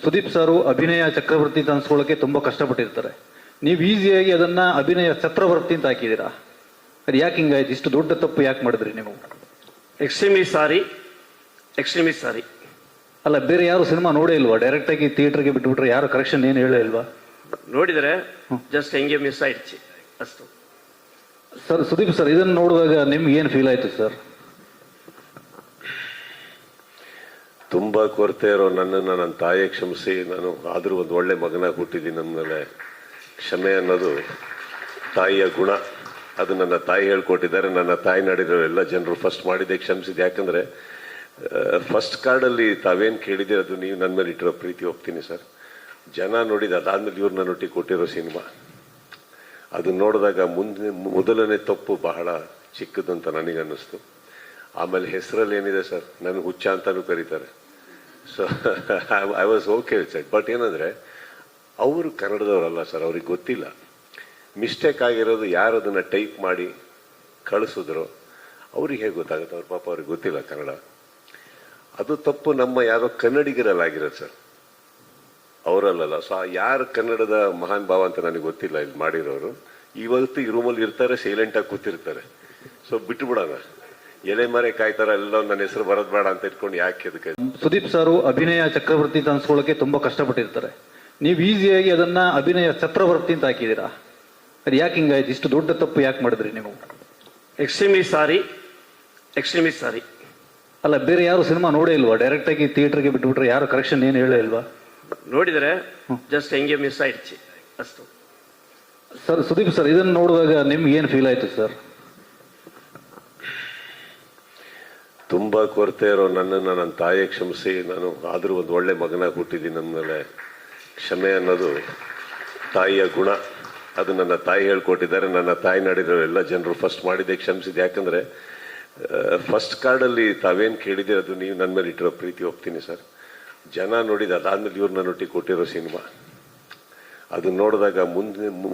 ಸುದೀಪ್ ಸಾರು ಅಭಿನಯ ಚಕ್ರವರ್ತಿ ಅಂತ ಅನ್ಸ್ಕೊಳ್ಳೋಕೆ ತುಂಬಾ ಕಷ್ಟಪಟ್ಟಿರ್ತಾರೆ. ನೀವು ಈಸಿಯಾಗಿ ಅದನ್ನ ಅಭಿನಯ ಚಕ್ರವರ್ತಿ ಅಂತ ಹಾಕಿದ್ದೀರಾ. ಅದು ಯಾಕೆ ಹಿಂಗಾಯ್ತು? ಇಷ್ಟು ದೊಡ್ಡ ತಪ್ಪು ಯಾಕೆ ಮಾಡಿದ್ರಿ ನೀವು? Extremely sorry, extremely sorry. ಅಲ್ಲ, ಬೇರೆ ಯಾರು ಸಿನಿಮಾ ನೋಡೇ ಇಲ್ವಾ? ಡೈರೆಕ್ಟ್ ಆಗಿ ಥಿಯೇಟರ್ಗೆ ಬಿಟ್ಬಿಟ್ರೆ ಯಾರು ಕರೆಕ್ಷನ್ ಏನು ಹೇಳೇ ಇಲ್ವಾ? ನೋಡಿದರೆ ಜಸ್ಟ್ ಹೆಂಗೆ ಮಿಸ್ ಆಯ್ತು ಅಷ್ಟು. ಸರ್, ಸುದೀಪ್ ಸರ್, ಇದನ್ನ ನೋಡಿದಾಗ ನಿಮ್ಗೆ ಏನು ಫೀಲ್ ಆಯ್ತು ಸರ್? ತುಂಬಾ ಕೊರತೆ ಇರೋ ನನ್ನನ್ನು ನನ್ನ ತಾಯಿಗೆ ಕ್ಷಮಿಸಿ, ನಾನು ಆದರೂ ಒಂದು ಒಳ್ಳೆ ಮಗನಾಗಿ ಹುಟ್ಟಿದ್ದೀನಿ. ನನ್ನ ಮೇಲೆ ಕ್ಷಮೆ ಅನ್ನೋದು ತಾಯಿಯ ಗುಣ. ಅದು ನನ್ನ ತಾಯಿ ಹೇಳ್ಕೊಟ್ಟಿದ್ದಾರೆ. ನನ್ನ ತಾಯಿ ನಡೆದಿರೋ ಎಲ್ಲ ಜನರು ಫಸ್ಟ್ ಮಾಡಿದ್ದೆ ಕ್ಷಮಿಸಿದೆ. ಯಾಕಂದ್ರೆ ಫಸ್ಟ್ ಕಾರ್ಡಲ್ಲಿ ತಾವೇನು ಕೇಳಿದ್ದೀರ ಅದು ನೀವು ನನ್ನ ಮೇಲೆ ಇಟ್ಟಿರೋ ಪ್ರೀತಿ ಒಪ್ತೀನಿ ಸರ್. ಜನ ನೋಡಿದ ಅದಾದ್ಮೇಲೆ ಇವ್ರು ನನ್ನ ಒಟ್ಟಿಗೆ ಕೊಟ್ಟಿರೋ ಸಿನಿಮಾ ಅದು ನೋಡಿದಾಗ ಮೊದಲನೇ ತಪ್ಪು ಬಹಳ ಚಿಕ್ಕದು ಅಂತ ನನಗನ್ನಿಸ್ತು. ಆಮೇಲೆ ಹೆಸರಲ್ಲಿ ಏನಿದೆ ಸರ್, ನನಗೆ ಹುಚ್ಚ ಅಂತಾನು ಕರೀತಾರೆ. So I was okay sir. But ಏನಂದ್ರೆ ಅವರು ಕನ್ನಡದವರಲ್ಲ ಸರ್, ಅವ್ರಿಗೆ ಗೊತ್ತಿಲ್ಲ. ಮಿಸ್ಟೇಕ್ ಆಗಿರೋದು ಯಾರು ಅದನ್ನ ಟೈಪ್ ಮಾಡಿ ಕಳಿಸಿದ್ರು ಅವ್ರಿಗೆ ಹೇಗೆ ಗೊತ್ತಾಗುತ್ತೆ? ಅವ್ರ ಪಾಪ ಅವ್ರಿಗೆ ಗೊತ್ತಿಲ್ಲ ಕನ್ನಡ. ಅದು ತಪ್ಪು ನಮ್ಮ ಯಾರೋ ಕನ್ನಡಿಗರಲ್ಲಾಗಿರೋದು ಸರ್, ಅವರಲ್ಲ. ಸೊ ಯಾರು ಕನ್ನಡದ ಮಹಾನ್ ಭಾವ ಅಂತ ನನಗೆ ಗೊತ್ತಿಲ್ಲ ಇಲ್ಲಿ ಮಾಡಿರೋರು. ಇವತ್ತು ಈ ರೂಮಲ್ಲಿ ಇರ್ತಾರೆ, ಸೈಲೆಂಟ್ ಆಗಿ ಕೂತಿರ್ತಾರೆ. ಸೊ ಬಿಟ್ಟು ಬಿಡೋಣ, ಎಲೆ ಮರೆ ಕಾಯ್ತಾರ ಎಲ್ಲ ನನ್ನ ಹೆಸರು ಬರೋದ್ ಬೇಡ ಅಂತ ಇಟ್ಕೊಂಡು ಯಾಕೆ ಅದಕ್ಕೆ. ಸುದೀಪ್ ಸಾರು ಅಭಿನಯ ಚಕ್ರವರ್ತಿ ಅಂತ ಅನ್ಸ್ಕೊಳ್ಳೋಕೆ ತುಂಬಾ ಕಷ್ಟಪಟ್ಟಿರ್ತಾರೆ. ನೀವು ಈಸಿಯಾಗಿ ಅದನ್ನ ಅಭಿನಯ ಚಕ್ರವರ್ತಿ ಅಂತ ಹಾಕಿದ್ದೀರಾ. ಅದು ಯಾಕೆ ಹಿಂಗಾಯ್ತು? ಇಷ್ಟು ದೊಡ್ಡ ತಪ್ಪು ಯಾಕೆ ಮಾಡಿದ್ರಿ ನೀವು? Extremely sorry, extremely sorry. ಅಲ್ಲ, ಬೇರೆ ಯಾರು ಸಿನಿಮಾ ನೋಡೇ ಇಲ್ವಾ? ಡೈರೆಕ್ಟ್ ಆಗಿ ಥಿಯೇಟರ್ಗೆ ಬಿಟ್ಬಿಟ್ರೆ ಯಾರು ಕರೆಕ್ಷನ್ ಏನು ಹೇಳೇ ಇಲ್ವಾ? ನೋಡಿದರೆ ಜಸ್ಟ್ ಹೆಂಗೆ ಮಿಸ್ ಆಯ್ತು ಅಷ್ಟು. ಸರ್, ಸುದೀಪ್ ಸರ್, ಇದನ್ನ ನೋಡಿದಾಗ ನಿಮ್ಗೆ ಏನು ಫೀಲ್ ಆಯ್ತು ಸರ್? ತುಂಬಾ ಕೊರತೆ ಇರೋ ನನ್ನನ್ನು ನನ್ನ ತಾಯಿಗೆ ಕ್ಷಮಿಸಿ, ನಾನು ಆದರೂ ಒಂದು ಒಳ್ಳೆ ಮಗನಾಗಿ ಹುಟ್ಟಿದ್ದೀನಿ. ನನ್ನ ಮೇಲೆ ಕ್ಷಮೆ ಅನ್ನೋದು ತಾಯಿಯ ಗುಣ. ಅದು ನನ್ನ ತಾಯಿ ಹೇಳ್ಕೊಟ್ಟಿದ್ದಾರೆ. ನನ್ನ ತಾಯಿ ನಡೆದಿರೋ ಎಲ್ಲ ಜನರು ಫಸ್ಟ್ ಮಾಡಿದ್ದೆ ಕ್ಷಮಿಸಿದೆ. ಯಾಕಂದ್ರೆ ಫಸ್ಟ್ ಕಾರ್ಡಲ್ಲಿ ತಾವೇನು ಕೇಳಿದ್ದೀರ ಅದು ನೀವು ನನ್ನ ಮೇಲೆ ಇಟ್ಟಿರೋ ಪ್ರೀತಿ ಒಪ್ತೀನಿ ಸರ್. ಜನ ನೋಡಿದ ಅದಾದ್ಮೇಲೆ ಇವ್ರು ನನ್ನ ಒಟ್ಟಿಗೆ ಕೊಟ್ಟಿರೋ ಸಿನಿಮಾ ಅದು ನೋಡಿದಾಗ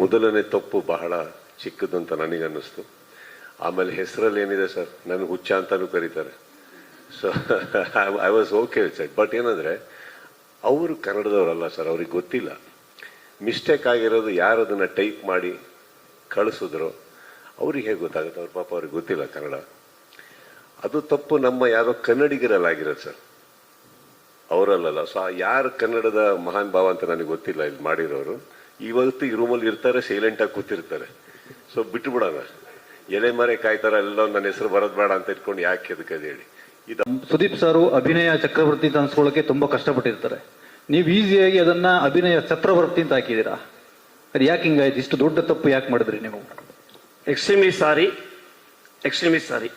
ಮೊದಲನೇ ತಪ್ಪು ಬಹಳ ಚಿಕ್ಕದು ಅಂತ ನನಗನ್ನಿಸ್ತು. ಆಮೇಲೆ ಹೆಸರಲ್ಲಿ ಏನಿದೆ ಸರ್, ನನಗೆ ಹುಚ್ಚ ಅಂತಾನು ಕರೀತಾರೆ. So I was okay sir. But ಏನಂದ್ರೆ ಅವರು ಕನ್ನಡದವರಲ್ಲ ಸರ್, ಅವ್ರಿಗೆ ಗೊತ್ತಿಲ್ಲ. ಮಿಸ್ಟೇಕ್ ಆಗಿರೋದು ಯಾರು ಅದನ್ನ ಟೈಪ್ ಮಾಡಿ ಕಳಿಸಿದ್ರು ಅವ್ರಿಗೆ ಹೇಗೆ ಗೊತ್ತಾಗುತ್ತೆ? ಅವ್ರ ಪಾಪ ಅವ್ರಿಗೆ ಗೊತ್ತಿಲ್ಲ ಕನ್ನಡ. ಅದು ತಪ್ಪು ನಮ್ಮ ಯಾರೋ ಕನ್ನಡಿಗರಲ್ಲಾಗಿರೋದು ಸರ್, ಅವರಲ್ಲ. ಸೊ ಯಾರು ಕನ್ನಡದ ಮಹಾನ್ ಭಾವ ಅಂತ ನನಗೆ ಗೊತ್ತಿಲ್ಲ ಇಲ್ಲಿ ಮಾಡಿರೋರು. ಇವತ್ತು ಈ ರೂಮಲ್ಲಿ ಇರ್ತಾರೆ, ಸೈಲೆಂಟ್ ಆಗಿ ಕೂತಿರ್ತಾರೆ. ಸೊ ಬಿಟ್ಟು ಬಿಡೋಣ, ಎಲೆ ಮರೆ ಕಾಯ್ತಾರ ಎಲ್ಲ ನನ್ನ ಹೆಸರು ಬರೋದ್ ಬೇಡ ಅಂತ ಇಟ್ಕೊಂಡು ಯಾಕೆ ಅದಕ್ಕೆ ಹೇಳಿ. ಇದು ಸುದೀಪ್ ಸಾರು ಅಭಿನಯ ಚಕ್ರವರ್ತಿ ಅಂತ ಅನ್ಸ್ಕೊಳ್ಳೋಕೆ ತುಂಬಾ ಕಷ್ಟಪಟ್ಟಿರ್ತಾರೆ. ನೀವು ಈಸಿಯಾಗಿ ಅದನ್ನ ಅಭಿನಯ ಚಕ್ರವರ್ತಿ ಅಂತ ಹಾಕಿದ್ದೀರಾ. ಅದು ಯಾಕೆ ಹಿಂಗಾಯ್ತು? ಇಷ್ಟು ದೊಡ್ಡ ತಪ್ಪು ಯಾಕೆ ಮಾಡಿದ್ರಿ ನೀವು? Extremely sorry, extremely sorry.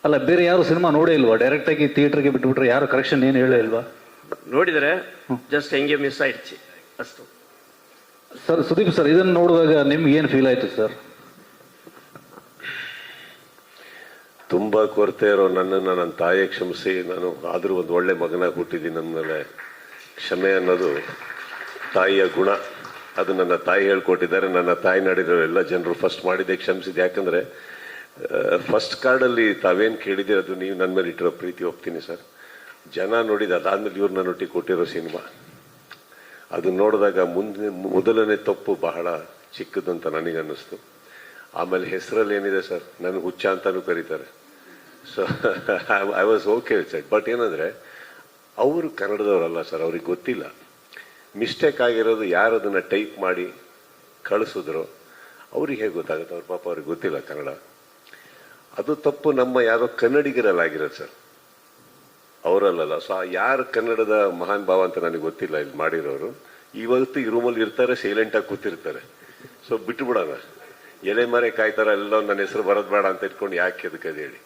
ಅಲ್ಲ, ಬೇರೆ ಯಾರು ಸಿನಿಮಾ ನೋಡೇ ಇಲ್ವಾ? ಡೈರೆಕ್ಟ್ ಆಗಿ ಥಿಯೇಟರ್ಗೆ ಬಿಟ್ಬಿಟ್ರೆ ಯಾರು ಕರೆಕ್ಷನ್ ಏನು ಹೇಳೇ ಇಲ್ವಾ? ನೋಡಿದರೆ ಜಸ್ಟ್ ಹೆಂಗೆ ಮಿಸ್ ಆಯ್ತು ಅಷ್ಟು. ಸರ್, ಸುದೀಪ್ ಸರ್, ಇದನ್ನ ನೋಡಿದಾಗ ನಿಮ್ಗೆ ಏನು ಫೀಲ್ ಆಯ್ತು ಸರ್? ತುಂಬಾ ಕೊರತೆ ಇರೋ ನನ್ನನ್ನು ನನ್ನ ತಾಯಿಗೆ ಕ್ಷಮಿಸಿ, ನಾನು ಆದರೂ ಒಂದು ಒಳ್ಳೆ ಮಗನಾಗಿ ಹುಟ್ಟಿದ್ದೀನಿ. ನನ್ನ ಮೇಲೆ ಕ್ಷಮೆ ಅನ್ನೋದು ತಾಯಿಯ ಗುಣ. ಅದು ನನ್ನ ತಾಯಿ ಹೇಳ್ಕೊಟ್ಟಿದ್ದಾರೆ. ನನ್ನ ತಾಯಿ ನಡೆದಿರೋ ಎಲ್ಲ ಜನರು ಫಸ್ಟ್ ಮಾಡಿದ್ದೆ ಕ್ಷಮಿಸಿದೆ. ಯಾಕಂದ್ರೆ ಫಸ್ಟ್ ಕಾರ್ಡಲ್ಲಿ ತಾವೇನು ಕೇಳಿದ್ದೀರ ಅದು ನೀವು ನನ್ನ ಮೇಲೆ ಇಟ್ಟಿರೋ ಪ್ರೀತಿ ಒಪ್ತೀನಿ ಸರ್. ಜನ ನೋಡಿದ ಅದಾದ್ಮೇಲೆ ಇವ್ರು ನನ್ನ ಒಟ್ಟಿಗೆ ಕೊಟ್ಟಿರೋ ಸಿನಿಮಾ ಅದು ನೋಡಿದಾಗ ಮೊದಲನೇ ತಪ್ಪು ಬಹಳ ಚಿಕ್ಕದು ಅಂತ ನನಗನ್ನಿಸ್ತು. ಆಮೇಲೆ ಹೆಸರಲ್ಲಿ ಏನಿದೆ ಸರ್, ನನಗೆ ಹುಚ್ಚ ಅಂತಾನು ಕರೀತಾರೆ. So I was okay sir. But ಏನಂದ್ರೆ ಅವರು ಕನ್ನಡದವರಲ್ಲ ಸರ್, ಅವ್ರಿಗೆ ಗೊತ್ತಿಲ್ಲ. ಮಿಸ್ಟೇಕ್ ಆಗಿರೋದು ಯಾರು ಅದನ್ನ ಟೈಪ್ ಮಾಡಿ ಕಳಿಸಿದ್ರು ಅವ್ರಿಗೆ ಹೇಗೆ ಗೊತ್ತಾಗುತ್ತೆ? ಅವ್ರ ಪಾಪ ಅವ್ರಿಗೆ ಗೊತ್ತಿಲ್ಲ ಕನ್ನಡ. ಅದು ತಪ್ಪು ನಮ್ಮ ಯಾರೋ ಕನ್ನಡಿಗರಲ್ಲಾಗಿರೋದು ಸರ್, ಅವರಲ್ಲ. ಸೊ ಯಾರು ಕನ್ನಡದ ಮಹಾನ್ ಭಾವ ಅಂತ ನನಗೆ ಗೊತ್ತಿಲ್ಲ ಇಲ್ಲಿ ಮಾಡಿರೋರು. ಇವತ್ತು ಈ ರೂಮಲ್ಲಿ ಇರ್ತಾರೆ, ಸೈಲೆಂಟ್ ಆಗಿ ಕೂತಿರ್ತಾರೆ. ಸೊ ಬಿಟ್ಟು ಬಿಡೋಣ, ಎಲೆ ಮರೆ ಕಾಯ್ತಾರ ಎಲ್ಲ ನನ್ನ ಹೆಸರು ಬರೋದ್ ಬೇಡ ಅಂತ ಇಟ್ಕೊಂಡು ಯಾಕೆ ಅದಕ್ಕೆ ಹೇಳಿ.